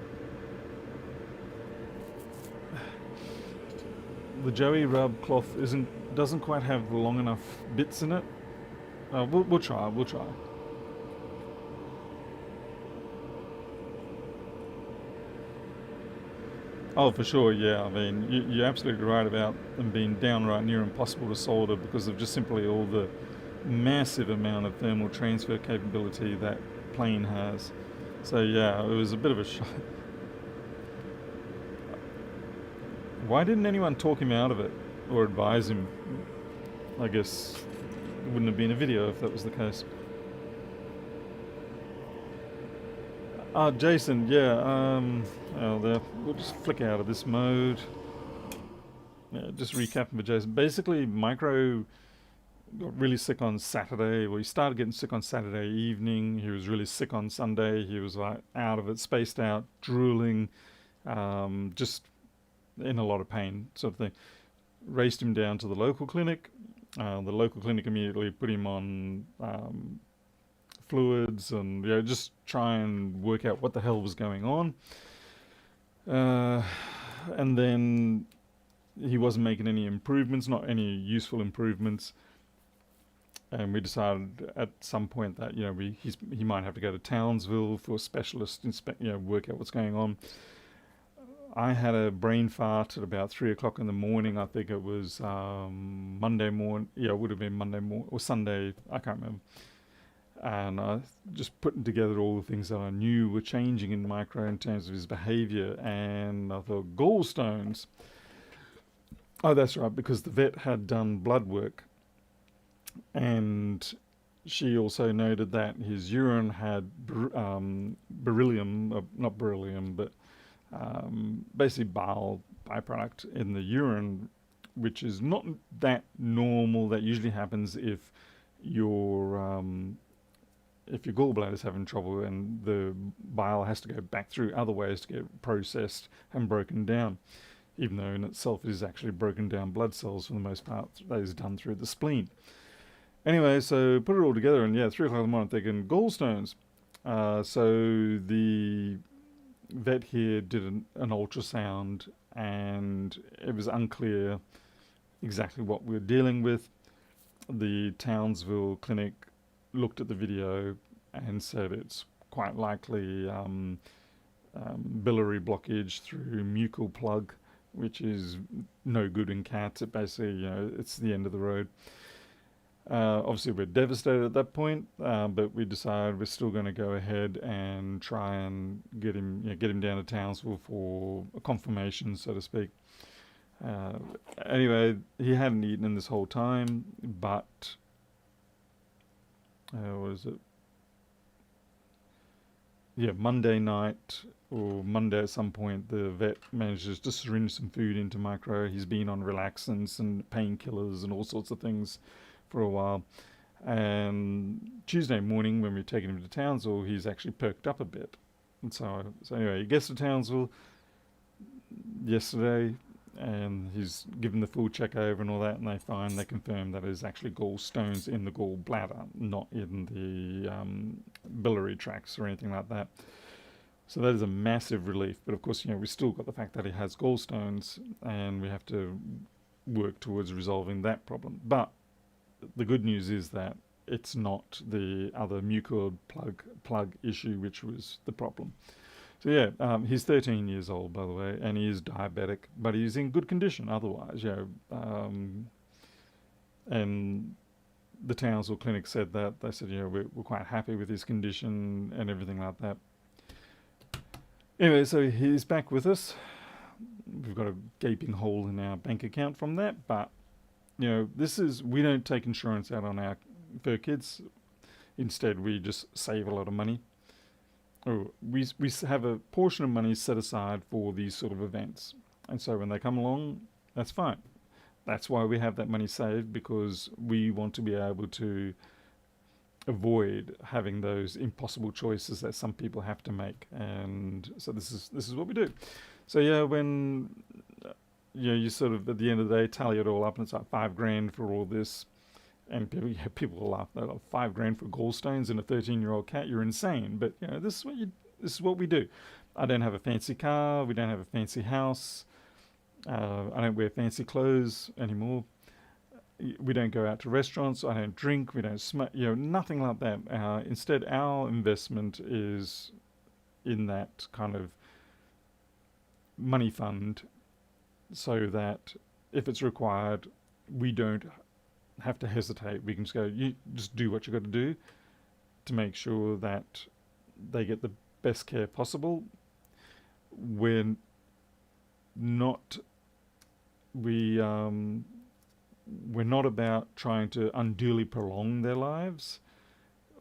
The Joey rub cloth doesn't quite have long enough bits in it. We'll try. Oh, for sure, yeah. I mean, you're absolutely right about them being downright near impossible to solder because of just simply all the massive amount of thermal transfer capability that plane has. So yeah, it was a bit of a shock. Why didn't anyone talk him out of it or advise him? I guess it wouldn't have been a video if that was the case. Jason, yeah, we'll just flick out of this mode. Yeah, just recapping for Jason. Basically, Mikro got really sick on Saturday. Well, he started getting sick on Saturday evening. He was really sick on Sunday. He was like out of it, spaced out, drooling, just in a lot of pain, sort of thing. Raced him down to the local clinic. The local clinic immediately put him on fluids and just try and work out what the hell was going on. And then he wasn't making any improvements, not any useful improvements. and we decided at some point that he might have to go to Townsville for a specialist work out what's going on. I had a brain fart at about 3 o'clock in the morning. I think it was Monday morning. Yeah, it would have been Monday morning or Sunday. I can't remember. And I just putting together all the things that I knew were changing in Mikro in terms of his behaviour. And I thought, gallstones. Oh, that's right, because the vet had done blood work. And she also noted that his urine had beryllium, not beryllium, but basically bile byproduct in the urine, which is not that normal. That usually happens if your gallbladder's having trouble and the bile has to go back through other ways to get processed and broken down, even though in itself it is actually broken down blood cells for the most part. That is done through the spleen. Anyway, so put it all together, and 3 o'clock in the morning, thinking gallstones. So the vet here did an ultrasound, and it was unclear exactly what we were dealing with. The Townsville clinic looked at the video and said it's quite likely biliary blockage through mucal plug, which is no good in cats. It basically, it's the end of the road. Obviously, we're devastated at that point, but we decided we're still going to go ahead and try and get him down to Townsville for a confirmation, so to speak. Anyway, he hadn't eaten in this whole time, but what is it? Yeah, Monday night or Monday at some point, the vet manages to syringe some food into Mikro. He's been on relaxants and painkillers and all sorts of things for a while. And Tuesday morning, when we're taking him to Townsville, he's actually perked up a bit. And so anyway, he gets to Townsville yesterday, and he's given the full check over and all that, and they confirm that there's actually gallstones in the gallbladder, not in the biliary tracts or anything like that. So that is a massive relief. But of course, we still got the fact that he has gallstones, and we have to work towards resolving that problem. But the good news is that it's not the other mucoid plug issue, which was the problem. So he's 13 years old, by the way, and he is diabetic, but he's in good condition otherwise. And the Townsville clinic said that. They said, we're quite happy with his condition and everything like that. Anyway, so he's back with us. We've got a gaping hole in our bank account from that, but we don't take insurance out on our fur kids. Instead, we just save a lot of money. We have a portion of money set aside for these sort of events. And so when they come along, that's fine. That's why we have that money saved, because we want to be able to avoid having those impossible choices that some people have to make. And so this is what we do. So when you sort of at the end of the day tally it all up, and it's like $5,000 for all this, and people will laugh. They're like, $5,000 for gallstones and a 13-year-old cat. You're insane. But this is what we do. I don't have a fancy car. We don't have a fancy house. I don't wear fancy clothes anymore. We don't go out to restaurants. I don't drink. We don't smoke. Nothing like that. Instead, our investment is in that kind of money fund, so that if it's required, we don't have to hesitate. We can just go, you just do what you got to do to make sure that they get the best care possible. We're not about trying to unduly prolong their lives,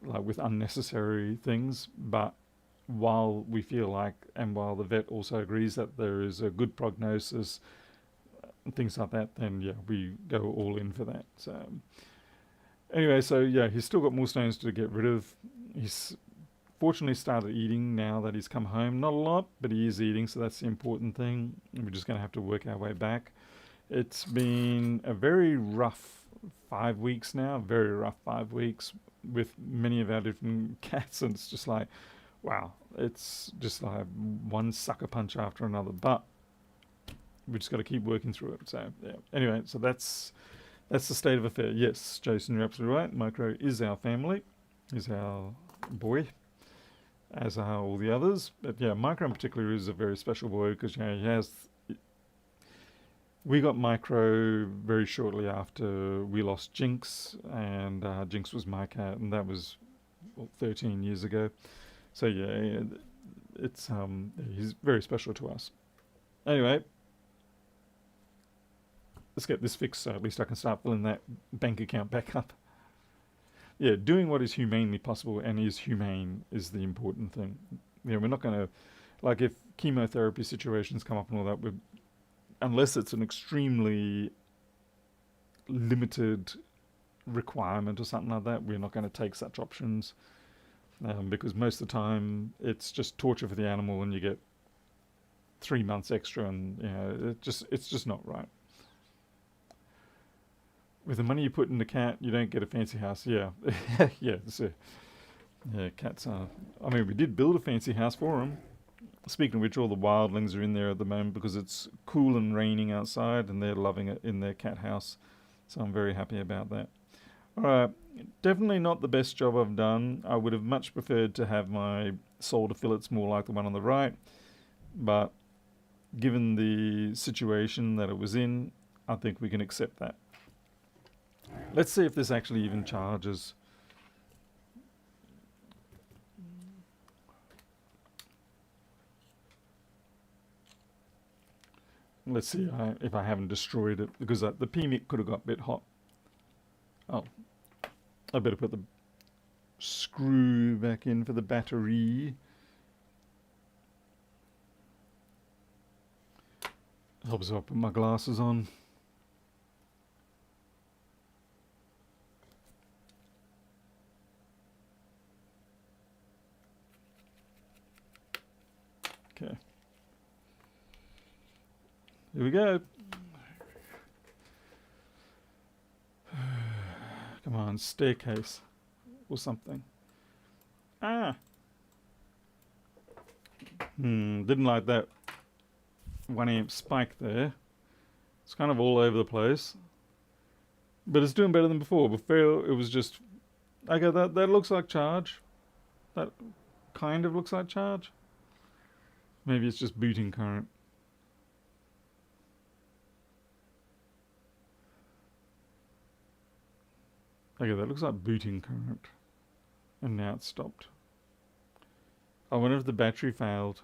like with unnecessary things, but while we feel like, and while the vet also agrees that there is a good prognosis, things like that, then we go all in for that. So anyway, he's still got more stones to get rid of. He's fortunately started eating now that he's come home. Not a lot, but he is eating, so that's the important thing. We're just going to have to work our way back. It's been a very rough 5 weeks now, very rough 5 weeks with many of our different cats, and it's just like, wow, it's just like one sucker punch after another. But we just got to keep working through it. So anyway, so that's That's the state of affair. Yes, Jason, you're absolutely right. Mikro is our family, is our boy, as are all the others. But yeah, Mikro in particular is a very special boy because he has. We got Mikro very shortly after we lost Jinx, and Jinx was my cat, and that was 13 years ago. So yeah, it's he's very special to us. Anyway, let's get this fixed so at least I can start filling that bank account back up. Yeah, doing what is humanely possible and is humane is the important thing. We're not going to, like, if chemotherapy situations come up and all that, unless it's an extremely limited requirement or something like that, we're not going to take such options because most of the time it's just torture for the animal and you get 3 months extra, and it's just not right. With the money you put in the cat, you don't get a fancy house. Yeah, yeah, cats are. I mean, we did build a fancy house for them. Speaking of which, all the wildlings are in there at the moment because it's cool and raining outside, and they're loving it in their cat house. So I'm very happy about that. All right, definitely not the best job I've done. I would have much preferred to have my solder fillets more like the one on the right, but given the situation that it was in, I think we can accept that. Let's see if this actually even charges. Let's see if I haven't destroyed it, because the PMIC could have got a bit hot. Oh, I better put the screw back in for the battery. Helps if I put my glasses on. Okay. Here we go. Come on, staircase or something. Ah! Didn't like that 1 amp spike there. It's kind of all over the place. But it's doing better than before. Before it was just... Okay, that looks like charge. That kind of looks like charge. Maybe it's just booting current. Okay, that looks like booting current. And now it's stopped. I wonder if the battery failed.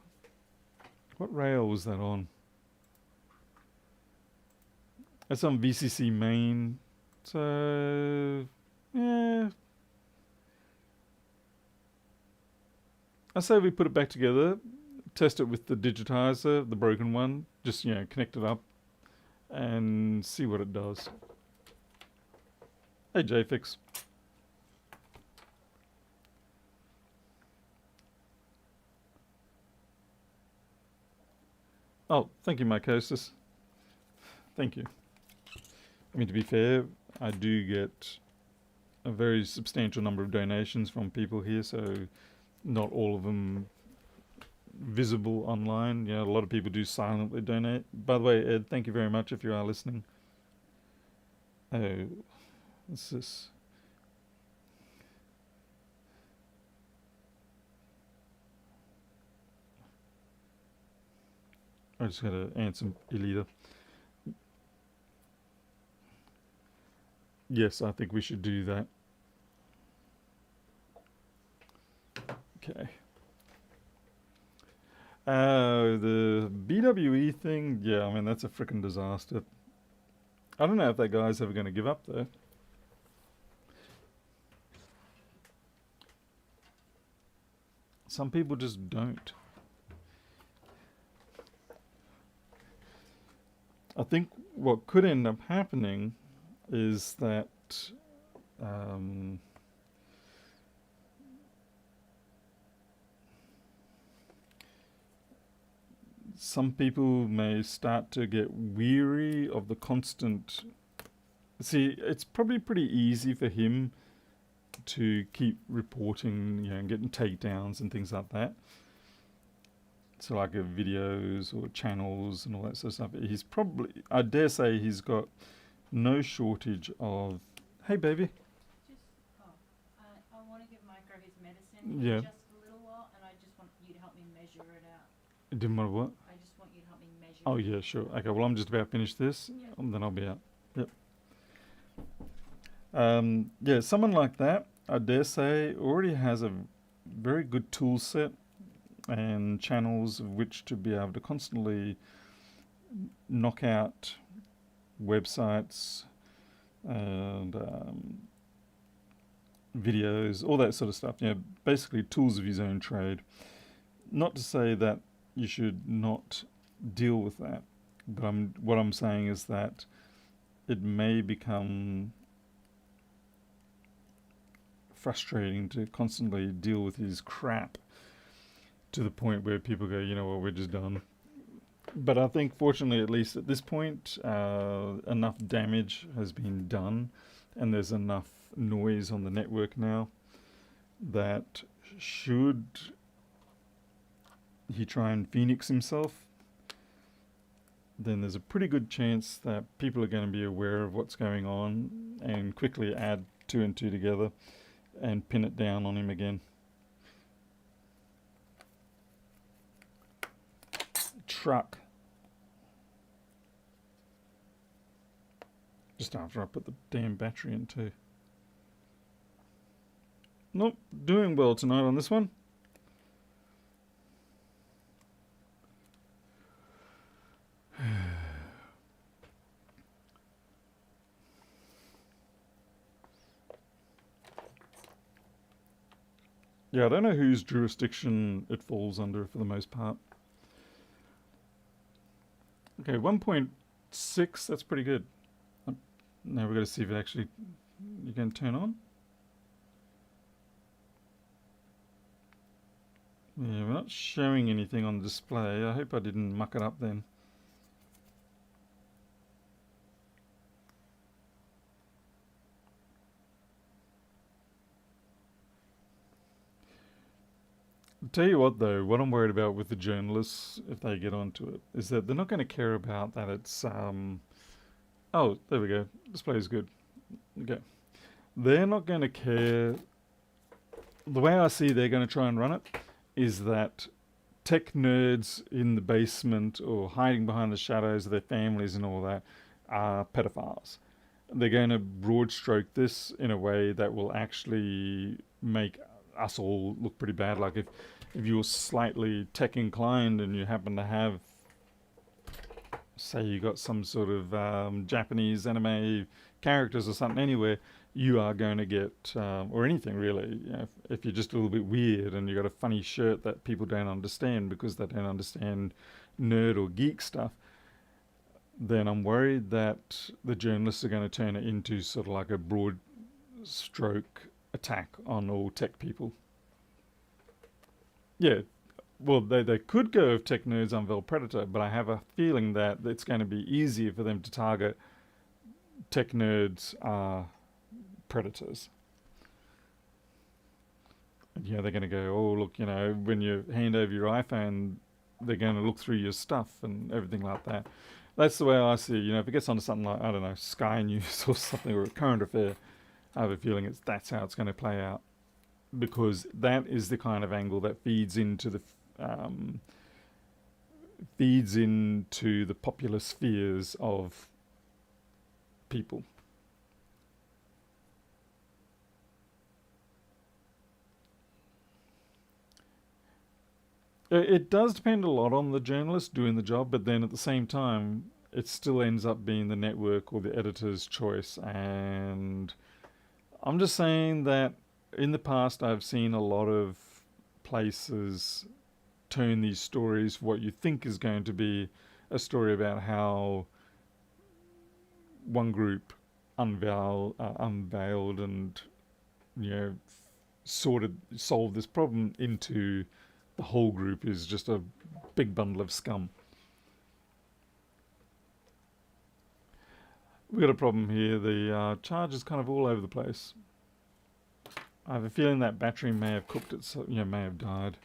What rail was that on? That's on VCC main. So, yeah. I say we put it back together, test it with the digitizer, the broken one, just, connect it up and see what it does. Hey, JFix. Oh, thank you, Mycosis. Thank you. I mean, to be fair, I do get a very substantial number of donations from people here, so not all of them visible online. A lot of people do silently donate. By the way, Ed, thank you very much if you are listening. Oh, what's this? I just got to answer Elita. Yes, I think we should do that. Okay. The BWE thing, yeah, I mean, that's a freaking disaster. I don't know if that guy's ever going to give up, though. Some people just don't. I think what could end up happening is that some people may start to get weary of the constant... See, it's probably pretty easy for him to keep reporting, and getting takedowns and things like that. So like videos or channels and all that sort of stuff. He's probably, I dare say he's got no shortage of... Hey, baby. Just, I want to give Mikro his medicine Yeah. in just a little while, and I just want you to help me measure it out. Didn't want to what? I just want you to help me measure Oh, it. yeah, sure. Okay, well, I'm just about to finish this, Yep. and then I'll be out. Yep. Yeah, someone like that, I dare say, already has a very good tool set and channels of which to be able to constantly knock out websites and videos, all that sort of stuff. You know, basically tools of his own trade. Not to say that you should not deal with that, but what I'm saying is that it may become frustrating to constantly deal with his crap to the point where people go, you know what, we're just done. But I think, fortunately, at least at this point, enough damage has been done, and there's enough noise on the network now that should he try and phoenix himself, then there's a pretty good chance that people are going to be aware of what's going on and quickly add two and two together and pin it down on him again. Truck. Just after I put the damn battery in too. Nope, doing well tonight on this one. Yeah, I don't know whose jurisdiction it falls under for the most part. Okay, 1.6, that's pretty good. Now we've got to see if it actually, you can turn on. Yeah, we're not showing anything on display. I hope I didn't muck it up then. I'll tell you what though, what I'm worried about with the journalists, if they get onto it, is that they're not going to care about that it's, oh, there we go, display is good. Okay. They're not going to care. The way I see they're going to try and run it is that tech nerds in the basement or hiding behind the shadows of their families and all that are pedophiles. They're going to broad stroke this in a way that will actually make us all look pretty bad. Like if you're slightly tech inclined and you happen to have, say, you got some sort of Japanese anime characters or something anywhere, you are going to get, or anything really, you know, if you're just a little bit weird and you got a funny shirt that people don't understand because they don't understand nerd or geek stuff, then I'm worried that the journalists are going to turn it into sort of like a broad stroke attack on all tech people. Yeah, well, they could go if tech nerds unveil Predator, but I have a feeling that it's going to be easier for them to target tech nerds are predators. And yeah, they're going to go, oh, look, you know, when you hand over your iPhone, they're going to look through your stuff and everything like that. That's the way I see it. You know, if it gets onto something like, I don't know, Sky News or something, or a current affair, I have a feeling that's how it's going to play out. Because that is the kind of angle that feeds into the popular spheres of people. It does depend a lot on the journalist doing the job, but then at the same time, it still ends up being the network or the editor's choice. And I'm just saying that in the past, I've seen a lot of places turn these stories, what you think is going to be a story about how one group unveiled and, you know, solved this problem, into the whole group is just a big bundle of scum. We've got a problem here. The charge is kind of all over the place. I have a feeling that battery may have cooked it, so, you know, may have died.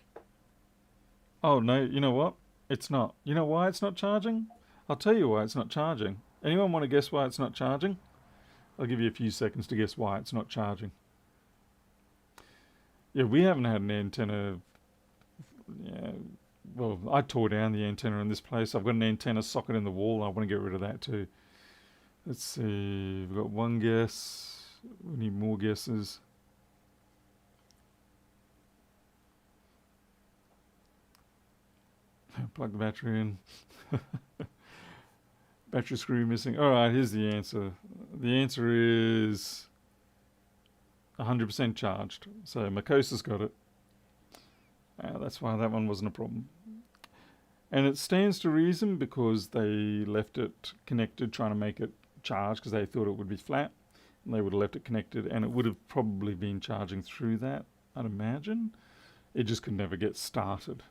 Oh no, you know what? It's not. You know why it's not charging? I'll tell you why it's not charging. Anyone want to guess why it's not charging? I'll give you a few seconds to guess why it's not charging. Yeah, we haven't had an antenna. Yeah, well, I tore down the antenna in this place. I've got an antenna socket in the wall. I want to get rid of that too. Let's see. We've got one guess. We need more guesses. Plug the battery in. Battery screw missing. All right, here's the answer. The answer is 100% charged. So Makosa's got it. That's why that one wasn't a problem. And it stands to reason because they left it connected trying to make it charge because they thought it would be flat. And they would have left it connected and it would have probably been charging through that, I'd imagine. It just could never get started.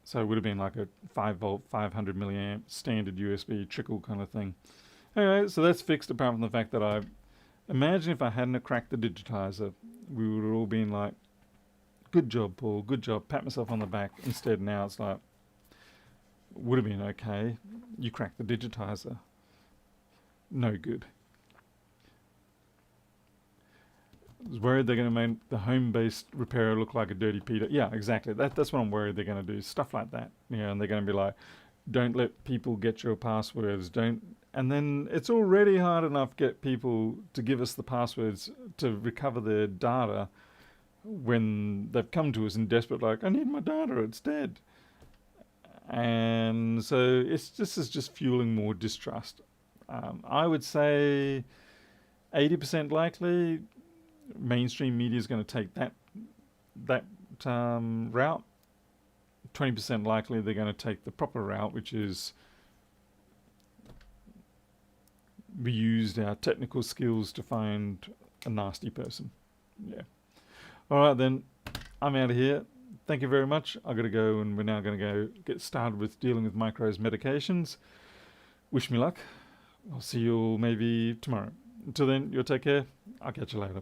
So it would have been like a 5 volt, 500 milliamp standard USB trickle kind of thing. Anyway, so that's fixed apart from the fact that I imagine if I hadn't cracked the digitizer, we would have all been like, good job, Paul, good job, pat myself on the back. Instead now it's like, would have been okay. You cracked the digitizer. No good. I was worried they're going to make the home-based repairer look like a dirty Peter. Yeah, exactly. That's what I'm worried they're going to do. Stuff like that. Yeah, and they're going to be like, don't let people get your passwords. Don't. And then it's already hard enough to get people to give us the passwords to recover their data when they've come to us in desperate, like, I need my data, it's dead. And so this is just fueling more distrust. I would say 80% likely mainstream media is going to take that route. 20% likely they're going to take the proper route, which is we used our technical skills to find a nasty person. Yeah. All right, then. I'm out of here. Thank you very much. I've got to go, and we're now going to go get started with dealing with Mikro's medications. Wish me luck. I'll see you all maybe tomorrow. Until then, you'll take care. I'll catch you later.